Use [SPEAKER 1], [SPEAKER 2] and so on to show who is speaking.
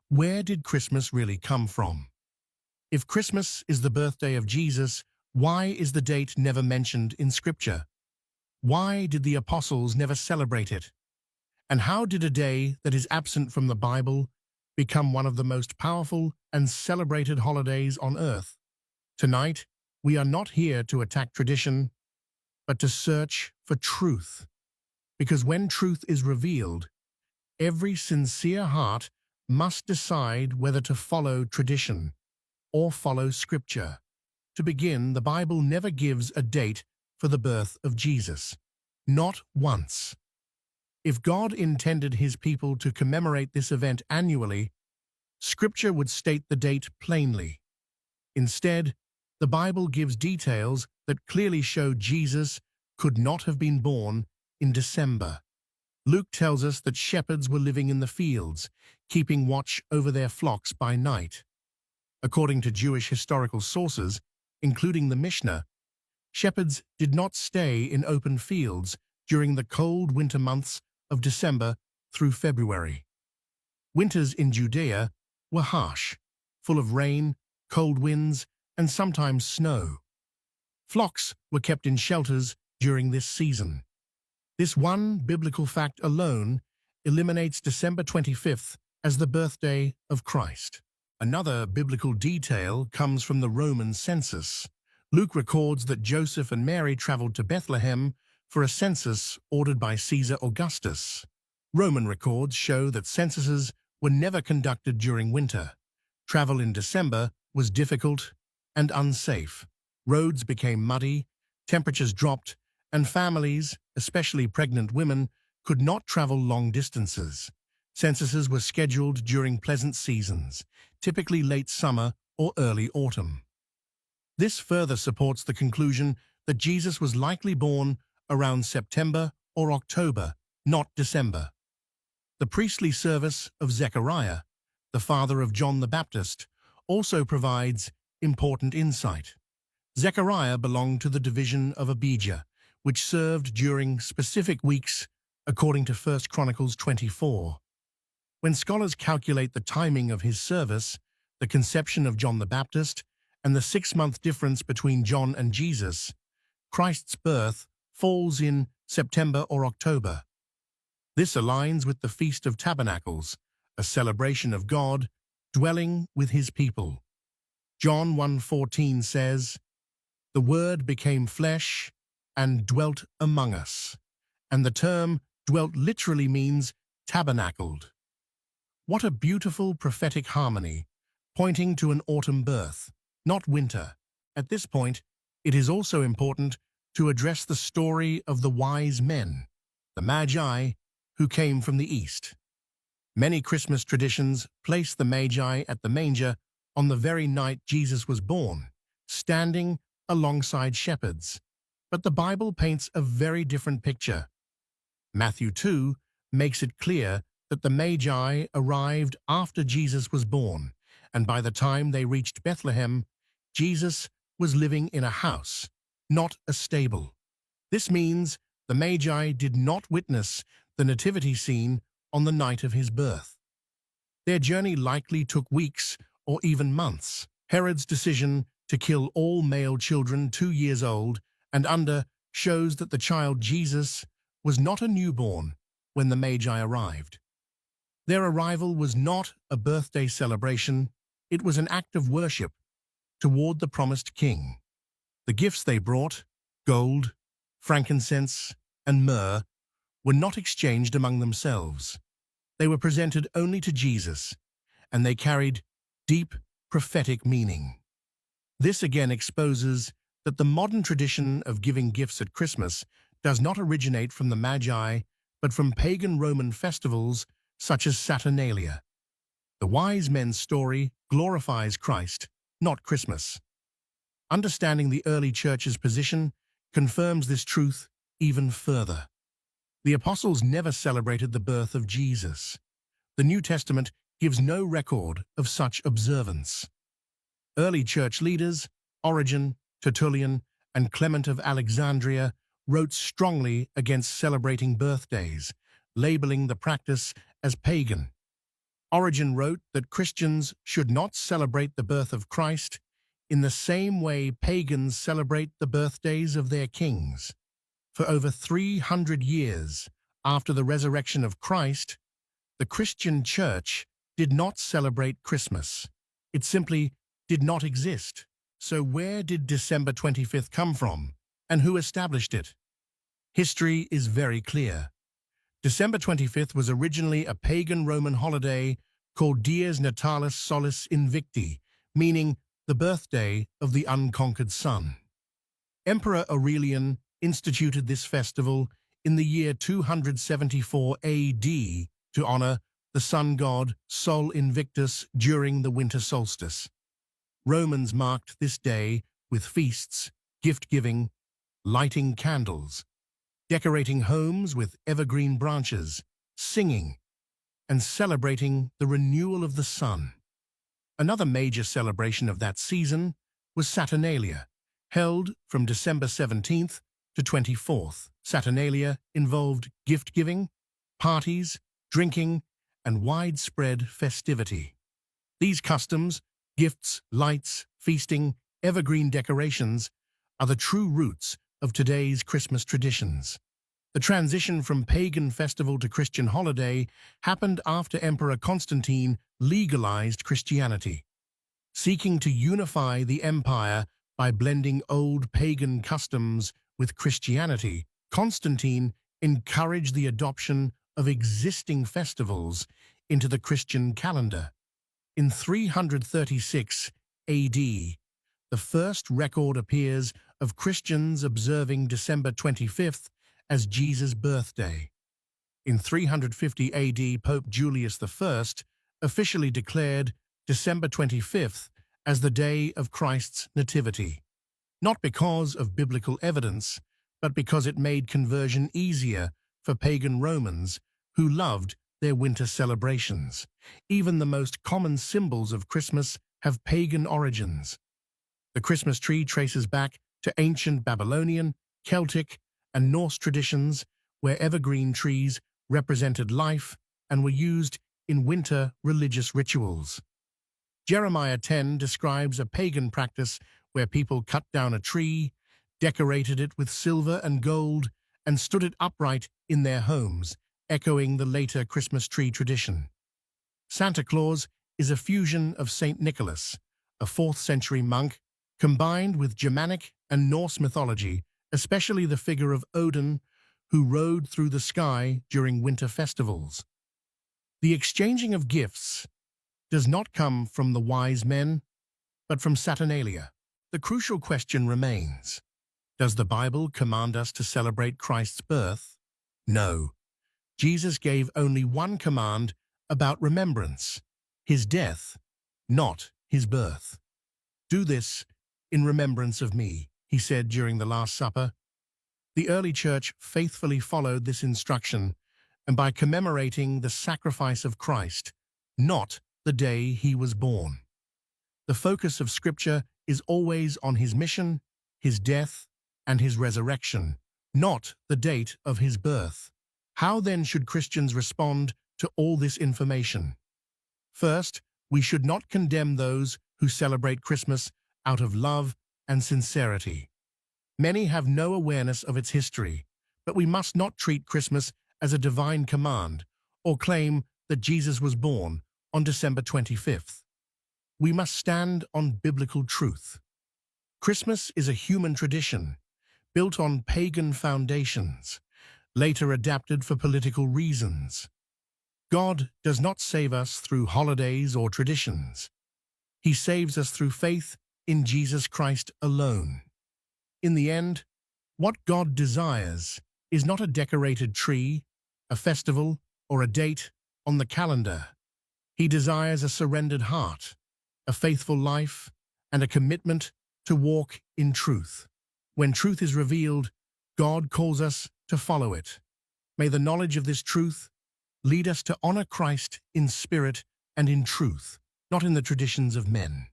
[SPEAKER 1] Where did Christmas really come from? If Christmas is the birthday of Jesus, why is the date never mentioned in Scripture? Why did the apostles never celebrate it? And how did a day that is absent from the Bible become one of the most powerful and celebrated holidays on earth? Tonight, we are not here to attack tradition, but to search for truth. Because when truth is revealed, every sincere heart must decide whether to follow tradition or follow Scripture. To begin, the Bible never gives a date for the birth of Jesus. Not once. If God intended his people to commemorate this event annually, Scripture would state the date plainly. Instead, the Bible gives details that clearly show Jesus could not have been born in December. Luke tells us that shepherds were living in the fields, keeping watch over their flocks by night. According to Jewish historical sources, including the Mishnah, shepherds did not stay in open fields during the cold winter months of December through February. Winters in Judea were harsh, full of rain, cold winds, and sometimes snow. Flocks were kept in shelters during this season. This one biblical fact alone eliminates December 25th as the birthday of Christ. Another biblical detail comes from the Roman census. Luke records that Joseph and Mary traveled to Bethlehem for a census ordered by Caesar Augustus. Roman records show that censuses were never conducted during winter. Travel in December was difficult and unsafe. Roads became muddy, temperatures dropped, and families, especially pregnant women, could not travel long distances. Censuses were scheduled during pleasant seasons, typically late summer or early autumn. This further supports the conclusion that Jesus was likely born around September or October, not December. The priestly service of Zechariah, the father of John the Baptist, also provides important insight. Zechariah belonged to the division of Abijah, which served during specific weeks according to 1 Chronicles 24. When scholars calculate the timing of his service, the conception of John the Baptist, and the 6-month difference between John and Jesus, Christ's birth falls in September or October. This aligns with the Feast of Tabernacles, a celebration of God dwelling with his people. John 1:14 says, "The Word became flesh and dwelt among us," and the term dwelt literally means tabernacled. What a beautiful prophetic harmony, pointing to an autumn birth, not winter. At this point, it is also important to address the story of the wise men, the Magi, who came from the east. Many Christmas traditions place the Magi at the manger on the very night Jesus was born, standing alongside shepherds. But the Bible paints a very different picture. Matthew 2 makes it clear that the Magi arrived after Jesus was born, and by the time they reached Bethlehem, Jesus was living in a house, not a stable. This means the Magi did not witness the nativity scene on the night of his birth. Their journey likely took weeks or even months. Herod's decision to kill all male children 2 years old and under shows that the child Jesus was not a newborn when the Magi arrived. Their arrival was not a birthday celebration, it was an act of worship toward the promised king. The gifts they brought, gold, frankincense, and myrrh, were not exchanged among themselves. They were presented only to Jesus, and they carried deep prophetic meaning. This again exposes that the modern tradition of giving gifts at Christmas does not originate from the Magi, but from pagan Roman festivals such as Saturnalia. The wise men's story glorifies Christ, not Christmas. Understanding the early church's position confirms this truth even further. The apostles never celebrated the birth of Jesus. The New Testament gives no record of such observance. Early church leaders, Origen, Tertullian, and Clement of Alexandria, wrote strongly against celebrating birthdays, labeling the practice as pagan. Origen wrote that Christians should not celebrate the birth of Christ in the same way pagans celebrate the birthdays of their kings. For over 300 years after the resurrection of Christ, the Christian Church did not celebrate Christmas. It simply did not exist. So where did December 25th come from, and who established it? History is very clear. December 25th was originally a pagan Roman holiday called Dies Natalis Solis Invicti, meaning the birthday of the unconquered sun. Emperor Aurelian instituted this festival in the year 274 AD to honor the sun god Sol Invictus during the winter solstice. Romans marked this day with feasts, gift-giving, lighting candles, decorating homes with evergreen branches, singing, and celebrating the renewal of the sun. Another major celebration of that season was Saturnalia, held from December 17th to 24th. Saturnalia involved gift-giving, parties, drinking, and widespread festivity. These customs, gifts, lights, feasting, evergreen decorations, are the true roots of today's Christmas traditions. The transition from pagan festival to Christian holiday happened after Emperor Constantine legalized Christianity. Seeking to unify the empire by blending old pagan customs with Christianity, Constantine encouraged the adoption of existing festivals into the Christian calendar. In 336 AD, the first record appears of Christians observing December 25th as Jesus' birthday. In 350 AD, Pope Julius I officially declared December 25th as the day of Christ's nativity, not because of biblical evidence, but because it made conversion easier for pagan Romans who loved their winter celebrations. Even the most common symbols of Christmas have pagan origins. The Christmas tree traces back to ancient Babylonian, Celtic, and Norse traditions where evergreen trees represented life and were used in winter religious rituals. Jeremiah 10 describes a pagan practice where people cut down a tree, decorated it with silver and gold, and stood it upright in their homes, echoing the later Christmas tree tradition. Santa Claus is a fusion of Saint Nicholas, a 4th-century monk, combined with Germanic and Norse mythology, especially the figure of Odin, who rode through the sky during winter festivals. The exchanging of gifts does not come from the wise men, but from Saturnalia. The crucial question remains: does the Bible command us to celebrate Christ's birth? No. Jesus gave only one command about remembrance: his death, not his birth. Do this in remembrance of me, he said during the Last Supper. The early church faithfully followed this instruction, and by commemorating the sacrifice of Christ, not the day he was born. The focus of Scripture is always on his mission, his death, and his resurrection, not the date of his birth. How then should Christians respond to all this information? First, we should not condemn those who celebrate Christmas out of love and sincerity. Many have no awareness of its history, but we must not treat Christmas as a divine command or claim that Jesus was born on December 25th. We must stand on biblical truth. Christmas is a human tradition, built on pagan foundations, later adapted for political reasons. God does not save us through holidays or traditions. He saves us through faith in Jesus Christ alone. In the end, what God desires is not a decorated tree, a festival, or a date on the calendar. He desires a surrendered heart, a faithful life, and a commitment to walk in truth. When truth is revealed, God calls us to follow it. May the knowledge of this truth lead us to honor Christ in spirit and in truth, not in the traditions of men.